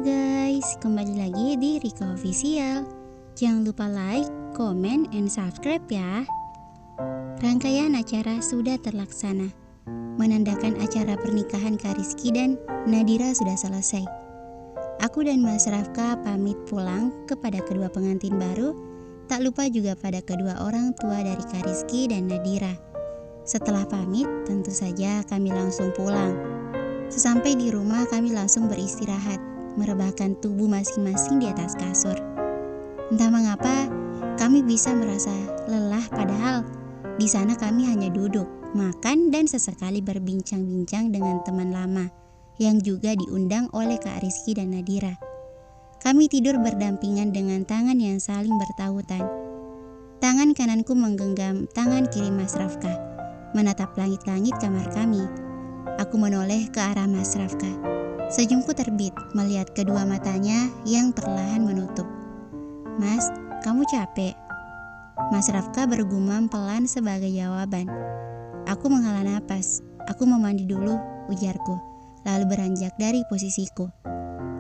guys, kembali lagi di Rika Official. Jangan lupa like, comment, and subscribe ya. Rangkaian acara sudah terlaksana, menandakan acara pernikahan Kak Rizky dan Nadira sudah selesai. Aku dan Mas Rafka pamit pulang kepada kedua pengantin baru, tak lupa juga pada kedua orang tua dari Kak Rizky dan Nadira. Setelah pamit, tentu saja kami langsung pulang. Sesampai di rumah kami langsung beristirahat, merebahkan tubuh masing-masing di atas kasur. Entah mengapa, kami bisa merasa lelah padahal di sana kami hanya duduk, makan dan sesekali berbincang-bincang dengan teman lama yang juga diundang oleh Kak Rizky dan Nadira. Kami tidur berdampingan dengan tangan yang saling bertautan. Tangan kananku menggenggam tangan kiri Mas Rafka, menatap langit-langit kamar kami. Aku menoleh ke arah Mas Rafka. Senyumku terbit melihat kedua matanya yang perlahan menutup. "Mas, kamu capek?" Mas Rafka bergumam pelan sebagai jawaban. Aku menghela napas. "Aku mau mandi dulu," ujarku, lalu beranjak dari posisiku.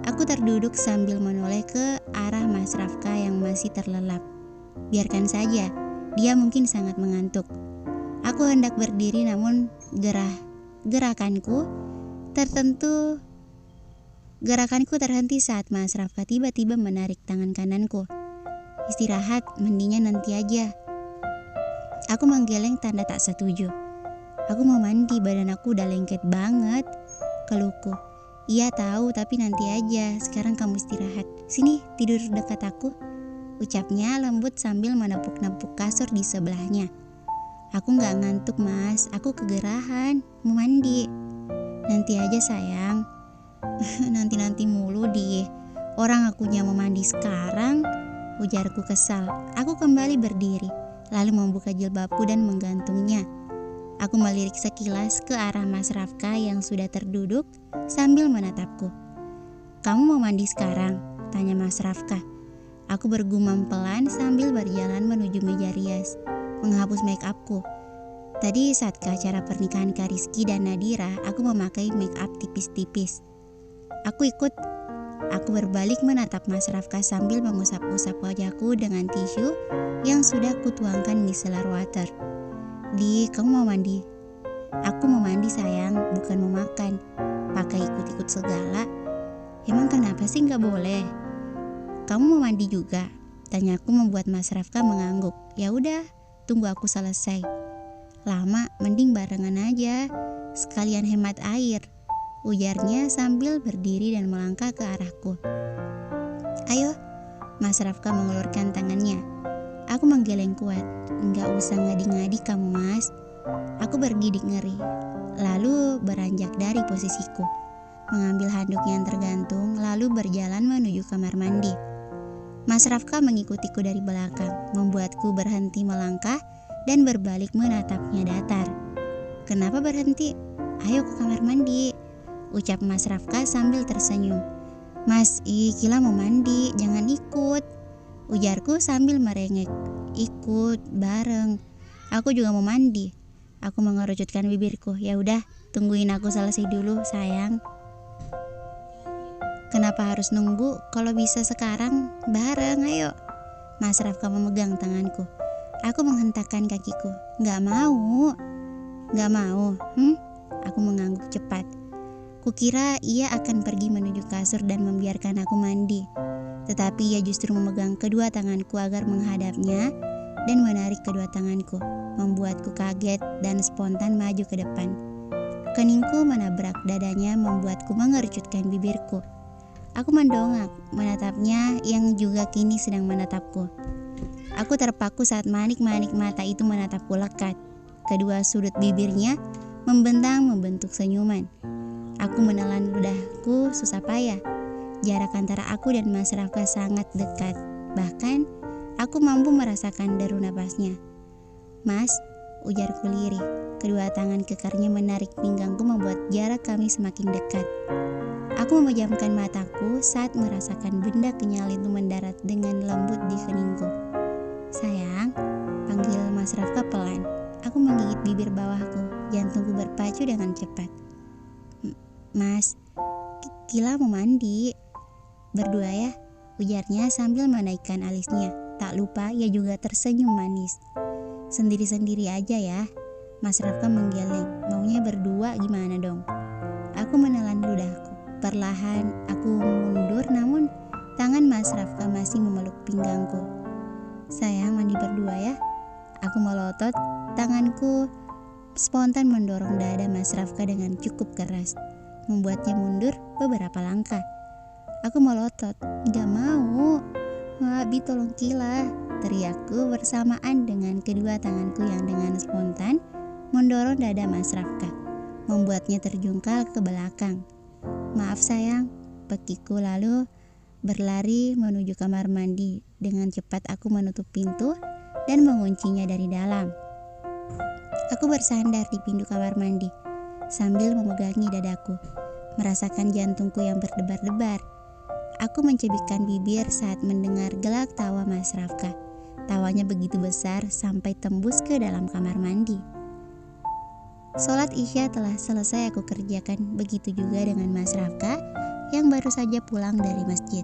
Aku terduduk sambil menoleh ke arah Mas Rafka yang masih terlelap. Biarkan saja, dia mungkin sangat mengantuk. Aku hendak berdiri namun Gerakanku terhenti saat Mas Rafka tiba-tiba menarik tangan kananku. "Istirahat, mandinya nanti aja." Aku menggeleng tanda tak setuju. "Aku mau mandi, badan aku udah lengket banget," keluhku. "Iya tahu, tapi nanti aja. Sekarang kamu istirahat. Sini, tidur dekat aku," ucapnya lembut sambil menepuk-nepuk kasur di sebelahnya. "Aku gak ngantuk, Mas. Aku kegerahan. Mau mandi." "Nanti aja, sayang." Nanti-nanti mulu di orang akunya mau mandi sekarang, ujarku kesal. Aku kembali berdiri, lalu membuka jilbabku dan menggantungnya. Aku melirik sekilas ke arah Mas Rafka yang sudah terduduk sambil menatapku. "Kamu mau mandi sekarang?" tanya Mas Rafka. Aku bergumam pelan sambil berjalan menuju meja rias, menghapus make upku. Tadi saat ke acara pernikahan Kak Rizky dan Nadira, aku memakai make up tipis-tipis. Aku ikut. Aku berbalik menatap Mas Rafka sambil mengusap-usap wajahku dengan tisu yang sudah kutuangkan micellar water. Kamu mau mandi?" "Aku mau mandi, sayang, bukan mau makan." "Pakai ikut-ikut segala. Emang kenapa sih gak boleh?" "Kamu mau mandi juga?" tanyaku membuat Mas Rafka mengangguk. "Ya udah, tunggu aku selesai." "Lama, mending barengan aja, sekalian hemat air," ujarnya sambil berdiri dan melangkah ke arahku. "Ayo," Mas Rafka mengulurkan tangannya. Aku menggeleng kuat. "Enggak usah ngadi-ngadi kamu, Mas." Aku bergidik ngeri, lalu beranjak dari posisiku, mengambil handuk yang tergantung, lalu berjalan menuju kamar mandi. Mas Rafka mengikutiku dari belakang, membuatku berhenti melangkah dan berbalik menatapnya datar. "Kenapa berhenti? Ayo ke kamar mandi," ucap Mas Rafka sambil tersenyum. "Mas, Kila mau mandi, jangan ikut," ujarku sambil merengek. "Ikut bareng. Aku juga mau mandi." Aku mengerucutkan bibirku. "Ya udah, tungguin aku selesai dulu, sayang." "Kenapa harus nunggu? Kalau bisa sekarang bareng, ayo." Mas Rafka memegang tanganku. Aku menghentakkan kakiku. "Gak mau." "Gak mau? Aku mengangguk cepat. Kukira ia akan pergi menuju kasur dan membiarkan aku mandi. Tetapi ia justru memegang kedua tanganku agar menghadapnya dan menarik kedua tanganku, membuatku kaget dan spontan maju ke depan. Keningku menabrak dadanya membuatku mengerucutkan bibirku. Aku mendongak, menatapnya yang juga kini sedang menatapku. Aku terpaku saat manik-manik mata itu menatapku lekat. Kedua sudut bibirnya membentang membentuk senyuman. Aku menelan ludahku susah payah. Jarak antara aku dan Mas Rafka sangat dekat. Bahkan, aku mampu merasakan deru napasnya. "Mas," ujarku lirih. Kedua tangan kekarnya menarik pinggangku membuat jarak kami semakin dekat. Aku memejamkan mataku saat merasakan benda kenyal itu mendarat dengan lembut di keningku. "Sayang," panggil Mas Rafka pelan. Aku menggigit bibir bawahku, jantungku berpacu dengan cepat. "Mas, Kila mau mandi." Berdua ya, ujarnya sambil menaikkan alisnya. Tak lupa ia juga tersenyum manis. Sendiri-sendiri aja ya, Mas Rafka menggeleng. Maunya berdua gimana dong? Aku menelan ludahku. Perlahan aku mundur, namun tangan Mas Rafka masih memeluk pinggangku. Sayang, mandi berdua ya. Aku melotot, tanganku spontan mendorong dada Mas Rafka dengan cukup keras, membuatnya mundur beberapa langkah. Aku melotot, gak mau. Wah, Bi tolong kila, teriakku bersamaan dengan kedua tanganku yang dengan spontan mendorong dada Mas Rafka, membuatnya terjungkal ke belakang. Maaf sayang, pekiku lalu berlari menuju kamar mandi. Dengan cepat aku menutup pintu dan menguncinya dari dalam. Aku bersandar di pintu kamar mandi sambil memegangi dadaku, merasakan jantungku yang berdebar-debar. Aku mencibikkan bibir saat mendengar gelak tawa Mas Rafka. Tawanya begitu besar sampai tembus ke dalam kamar mandi. Sholat Isya telah selesai aku kerjakan, begitu juga dengan Mas Rafka yang baru saja pulang dari masjid.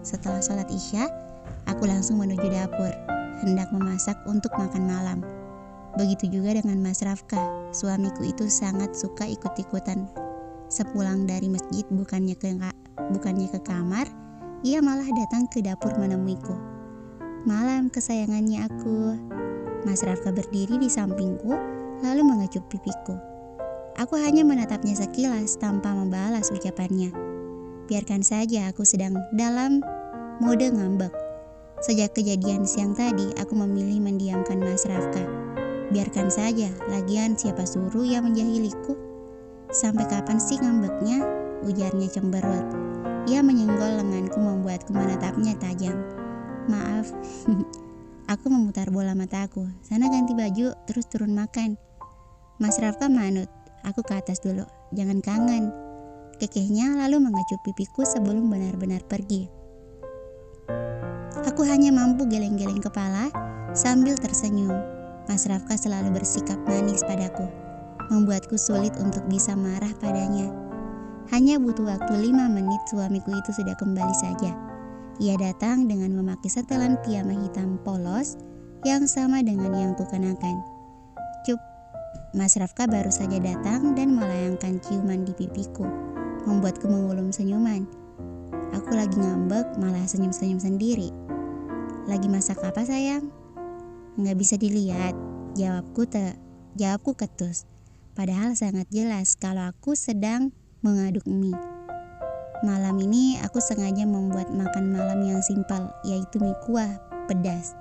Setelah sholat Isya, aku langsung menuju dapur, hendak memasak untuk makan malam. Begitu juga dengan Mas Rafka, suamiku itu sangat suka ikut-ikutan. Sepulang dari masjid bukannya ke kamar, ia malah datang ke dapur menemuiku. Malam kesayangannya aku. Mas Rafka berdiri di sampingku lalu mengecup pipiku. Aku hanya menatapnya sekilas tanpa membalas ucapannya. Biarkan saja, aku sedang dalam mode ngambek. Sejak kejadian siang tadi, aku memilih mendiamkan Mas Rafka. Biarkan saja, lagian siapa suruh ia menjahiliku. Sampai kapan sih ngambeknya? Ujarnya cemberut. Ia menyenggol lenganku membuatku menatapnya tajam. Maaf, aku memutar bola mataku. Sana ganti baju, terus turun makan. Mas Rafka manut. Aku ke atas dulu, jangan kangen. Kekehnya lalu mengecup pipiku sebelum benar-benar pergi. Aku hanya mampu geleng-geleng kepala sambil tersenyum. Mas Rafka selalu bersikap manis padaku, membuatku sulit untuk bisa marah padanya. Hanya butuh waktu 5 menit suamiku itu sudah kembali saja. Ia datang dengan memakai setelan piyama hitam polos yang sama dengan yang kukenakan. Cup, Mas Rafka baru saja datang dan melayangkan ciuman di pipiku, membuatku mengulum senyuman. Aku lagi ngambek malah senyum-senyum sendiri. Lagi masak apa sayang? Nggak bisa dilihat, jawabku ketus. Padahal sangat jelas kalau aku sedang mengaduk mie. Malam ini aku sengaja membuat makan malam yang simpel, yaitu mie kuah pedas.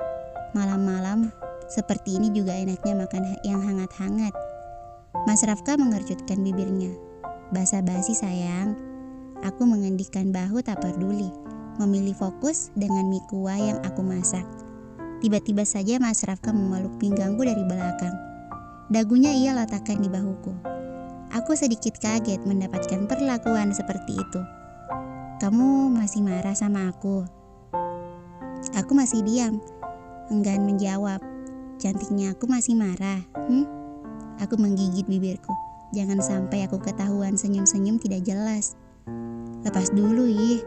Malam-malam seperti ini juga enaknya makan yang hangat-hangat. Mas Rafka mengercutkan bibirnya. Basa-basi sayang. Aku mengendikkan bahu tak peduli, memilih fokus dengan mie kuah yang aku masak. Tiba-tiba saja Mas Rafka memeluk pinggangku dari belakang. Dagunya ia letakkan di bahuku. Aku sedikit kaget mendapatkan perlakuan seperti itu. Kamu masih marah sama aku? Aku masih diam, enggan menjawab. Cantiknya aku masih marah. Aku menggigit bibirku. Jangan sampai aku ketahuan senyum-senyum tidak jelas. Lepas dulu ih,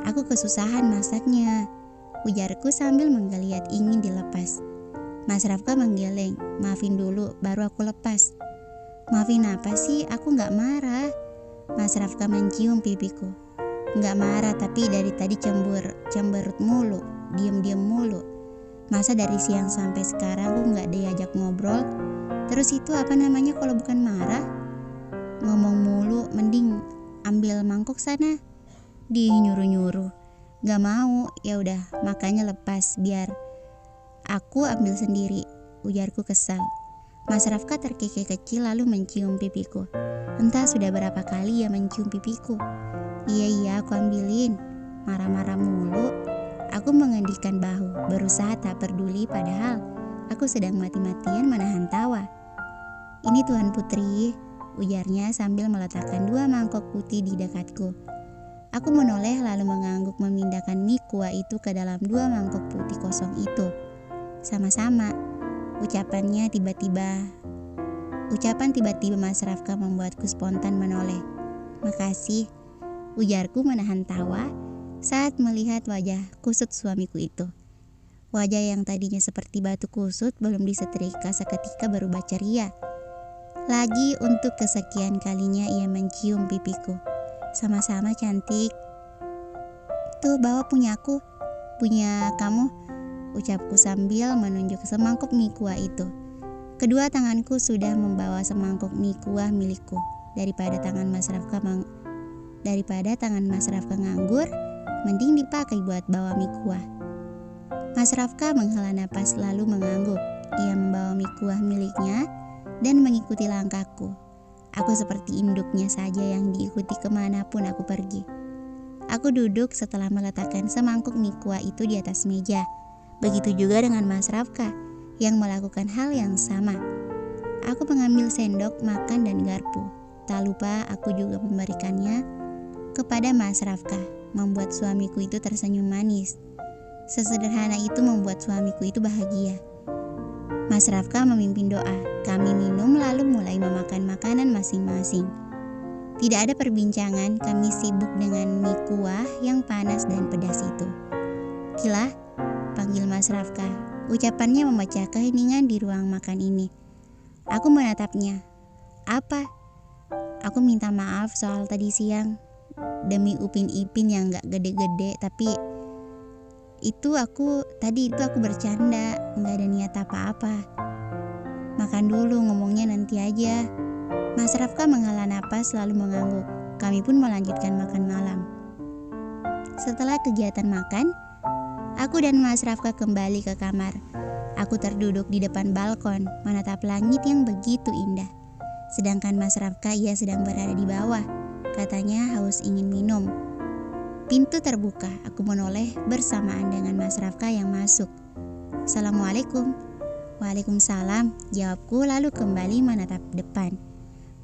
aku kesusahan masaknya, ujarku sambil menggeliat ingin dilepas. Mas Rafka menggeleng. Maafin dulu, baru aku lepas. Maafin apa sih? Aku gak marah. Mas Rafka mencium pipiku. Gak marah, tapi dari tadi cemberut mulu, diem-diem mulu. Masa dari siang sampai sekarang aku gak diajak ngobrol? Terus itu apa namanya kalau bukan marah? Ngomong mulu, mending ambil mangkok sana. Dia nyuruh-nyuruh. Gak mau, ya udah, makanya lepas biar aku ambil sendiri, ujarku kesal. Mas Rafka terkekeh kecil lalu mencium pipiku. Entah sudah berapa kali ia mencium pipiku. Iya, aku ambilin. Marah-marah mulu. Aku mengendikkan bahu, berusaha tak peduli padahal aku sedang mati-matian menahan tawa. Ini Tuan Putri, ujarnya sambil meletakkan 2 mangkok putih di dekatku. Aku menoleh lalu mengangguk memindahkan mie kuah itu ke dalam 2 mangkok putih kosong itu. Sama-sama. Ucapan tiba-tiba Mas Rafka membuatku spontan menoleh. Makasih, ujarku menahan tawa saat melihat wajah kusut suamiku itu. Wajah yang tadinya seperti batu kusut belum disetrika seketika berubah ceria. Lagi untuk kesekian kalinya ia mencium pipiku. Sama-sama cantik. Tuh bawa punya aku, punya kamu, ucapku sambil menunjuk semangkuk mie kuah itu. Kedua tanganku sudah membawa semangkuk mie kuah milikku. Daripada tangan Mas Rafka nganggur, mending dipakai buat bawa mie kuah. Mas Rafka menghela napas lalu mengangguk. Ia membawa mie kuah miliknya dan mengikuti langkahku. Aku seperti induknya saja yang diikuti kemanapun aku pergi. Aku duduk setelah meletakkan semangkuk mie kuah itu di atas meja. Begitu juga dengan Mas Rafka yang melakukan hal yang sama. Aku mengambil sendok, makan dan garpu. Tak lupa aku juga memberikannya kepada Mas Rafka, membuat suamiku itu tersenyum manis. Sesederhana itu membuat suamiku itu bahagia. Mas Rafka memimpin doa. Kami minum lalu mulai memakan makanan masing-masing. Tidak ada perbincangan, kami sibuk dengan mie kuah yang panas dan pedas itu. Kila, panggil Mas Rafka. Ucapannya memecah keheningan di ruang makan ini. Aku menatapnya. Apa? Aku minta maaf soal tadi siang. Demi Upin Ipin yang gak gede-gede, tapi tadi itu aku bercanda, gak ada niat apa-apa. Makan dulu, ngomongnya nanti aja. Mas Rafka menghela napas lalu mengangguk. Kami pun melanjutkan makan malam. Setelah kegiatan makan, aku dan Mas Rafka kembali ke kamar. Aku terduduk di depan balkon, menatap langit yang begitu indah. Sedangkan Mas Rafka ia sedang berada di bawah. Katanya haus ingin minum. Pintu terbuka, aku menoleh bersamaan dengan Mas Rafka yang masuk. Assalamualaikum. Waalaikumsalam, jawabku lalu kembali menatap depan.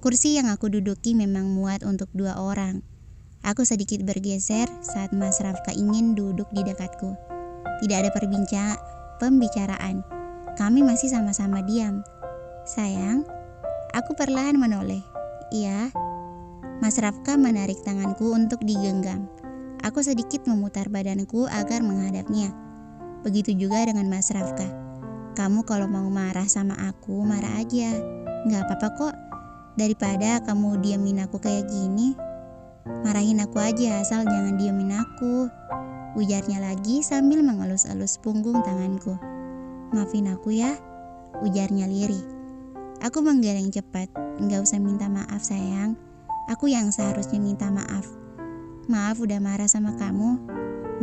Kursi yang aku duduki memang muat untuk 2 orang. Aku sedikit bergeser saat Mas Rafka ingin duduk di dekatku. Tidak ada pembicaraan. Kami masih sama-sama diam. Sayang, aku perlahan menoleh. Iya. Mas Rafka menarik tanganku untuk digenggam. Aku sedikit memutar badanku agar menghadapnya. Begitu juga dengan Mas Rafka. Kamu kalau mau marah sama aku, marah aja. Gak apa-apa kok. Daripada kamu diamin aku kayak gini. Marahin aku aja, asal jangan diamin aku, ujarnya lagi sambil mengelus-elus punggung tanganku. Maafin aku ya, ujarnya lirih. Aku menggeleng cepat. Gak usah minta maaf sayang. Aku yang seharusnya minta maaf. Maaf udah marah sama kamu.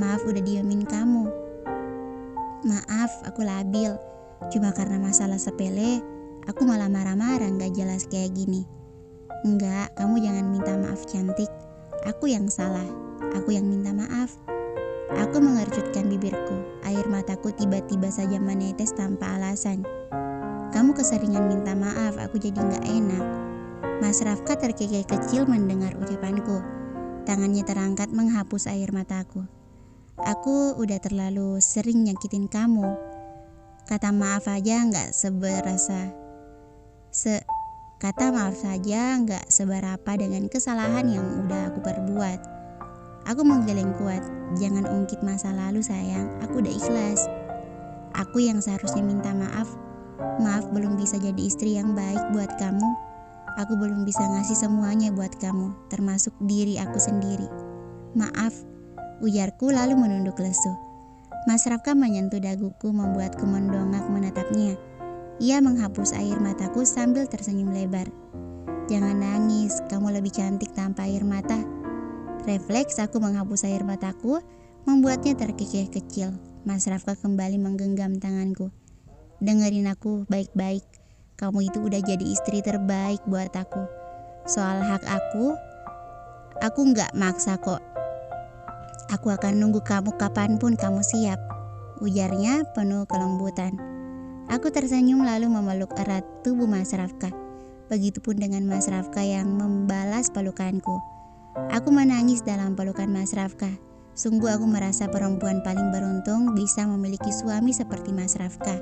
Maaf udah diamin kamu. Maaf, aku labil. Cuma karena masalah sepele, aku malah marah-marah gak jelas kayak gini. Enggak, kamu jangan minta maaf cantik. Aku yang salah. Aku yang minta maaf. Aku mengercutkan bibirku. Air mataku tiba-tiba saja menetes tanpa alasan. Kamu keseringan minta maaf, aku jadi gak enak. Mas Rafka terkekeh kecil mendengar ucapanku. Tangannya terangkat menghapus air mataku. Aku udah terlalu sering nyakitin kamu. Kata maaf aja gak seberapa dengan kesalahan yang udah aku perbuat. Aku menggeleng kuat. Jangan ungkit masa lalu sayang, aku udah ikhlas. Aku yang seharusnya minta maaf. Maaf belum bisa jadi istri yang baik buat kamu. Aku belum bisa ngasih semuanya buat kamu, termasuk diri aku sendiri. Maaf, ujarku lalu menunduk lesu. Mas Rafka menyentuh daguku membuatku mendongak menatapnya. Ia menghapus air mataku sambil tersenyum lebar. Jangan nangis, kamu lebih cantik tanpa air mata. Refleks aku menghapus air mataku, membuatnya terkekeh kecil. Mas Rafka kembali menggenggam tanganku. Dengerin aku baik-baik. Kamu itu udah jadi istri terbaik buat aku. Soal hak aku gak maksa kok. Aku akan nunggu kamu kapanpun kamu siap, ujarnya penuh kelembutan. Aku tersenyum lalu memeluk erat tubuh Mas Rafka. Begitupun dengan Mas Rafka yang membalas pelukanku. Aku menangis dalam pelukan Mas Rafka. Sungguh aku merasa perempuan paling beruntung bisa memiliki suami seperti Mas Rafka.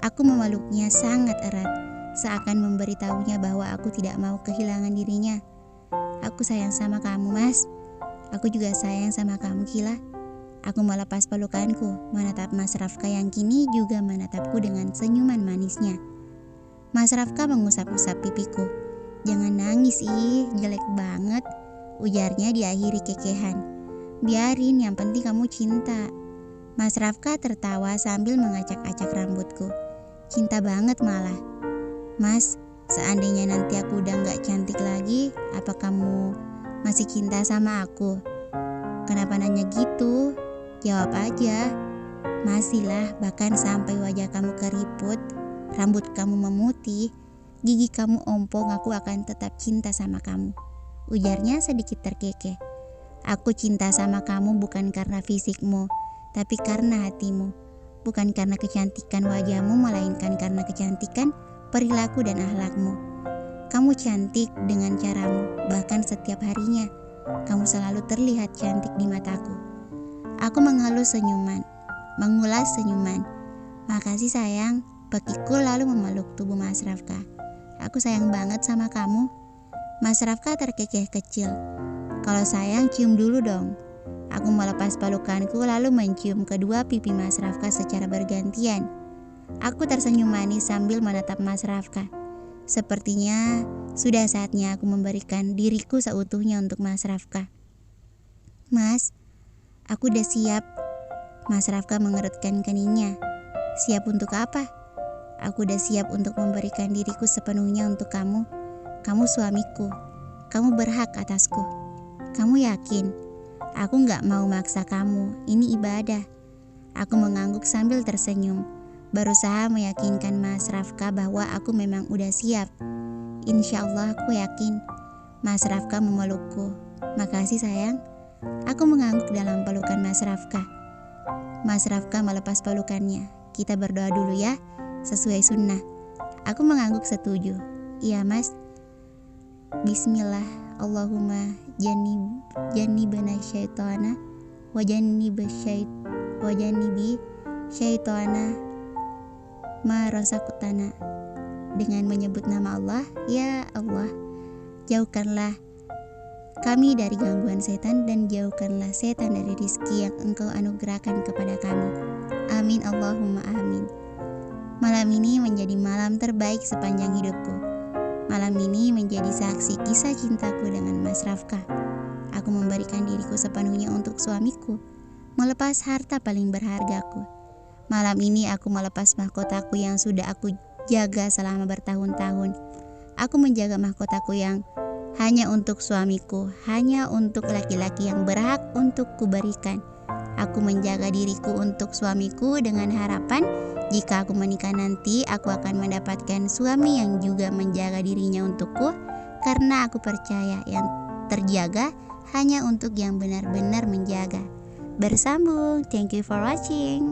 Aku memeluknya sangat erat, seakan memberitahunya bahwa aku tidak mau kehilangan dirinya. Aku sayang sama kamu, Mas. Aku juga sayang sama kamu, Kila. Aku melepas pelukanku, menatap Mas Rafka yang kini juga menatapku dengan senyuman manisnya. Mas Rafka mengusap-usap pipiku. Jangan nangis jelek banget, ujarnya diakhiri kekehan. Biarin, yang penting kamu cinta. Mas Rafka tertawa sambil mengacak-acak rambutku. Cinta banget malah. Mas, seandainya nanti aku udah gak cantik lagi, apa kamu masih cinta sama aku? Kenapa nanya gitu? Jawab aja. Masih lah, bahkan sampai wajah kamu keriput, rambut kamu memutih, gigi kamu ompong, aku akan tetap cinta sama kamu, ujarnya sedikit terkekeh. Aku cinta sama kamu bukan karena fisikmu, tapi karena hatimu. Bukan karena kecantikan wajahmu, melainkan karena kecantikan perilaku dan akhlakmu. Kamu cantik dengan caramu, bahkan setiap harinya kamu selalu terlihat cantik di mataku. Aku mengelus senyuman, mengulas senyuman. Makasih sayang, pekiku lalu memeluk tubuh Mas Rafka. Aku sayang banget sama kamu. Mas Rafka terkekeh kecil. Kalau sayang cium dulu dong. Aku melepas pelukanku lalu mencium kedua pipi Mas Rafka secara bergantian. Aku tersenyum manis sambil menatap Mas Rafka. Sepertinya sudah saatnya aku memberikan diriku seutuhnya untuk Mas Rafka. Mas, aku udah siap. Mas Rafka mengerutkan keningnya. Siap untuk apa? Aku udah siap untuk memberikan diriku sepenuhnya untuk kamu. Kamu suamiku. Kamu berhak atasku. Kamu yakin? Aku gak mau maksa kamu. Ini ibadah. Aku mengangguk sambil tersenyum, berusaha meyakinkan Mas Rafka bahwa aku memang udah siap. Insya Allah aku yakin. Mas Rafka memelukku. Makasih sayang. Aku mengangguk dalam pelukan Mas Rafka. Mas Rafka melepas pelukannya. Kita berdoa dulu ya, sesuai sunnah. Aku mengangguk setuju. Iya mas. Bismillah. Allahumma jannibna syaitana wa jannibi syaitana ma razaqtana. Dengan menyebut nama Allah, ya Allah, jauhkanlah kami dari gangguan setan dan jauhkanlah setan dari rizki yang Engkau anugerahkan kepada kami. Amin Allahumma amin. Malam ini menjadi malam terbaik sepanjang hidupku. Malam ini menjadi saksi kisah cintaku dengan Mas Rafka. Aku memberikan diriku sepenuhnya untuk suamiku, melepas harta paling berhargaku. Malam ini aku melepas mahkotaku yang sudah aku jaga selama bertahun-tahun. Aku menjaga mahkotaku yang hanya untuk suamiku, hanya untuk laki-laki yang berhak untuk kuberikan. Aku menjaga diriku untuk suamiku dengan harapan jika aku menikah nanti aku akan mendapatkan suami yang juga menjaga dirinya untukku, karena aku percaya yang terjaga hanya untuk yang benar-benar menjaga. Bersambung. Thank you for watching.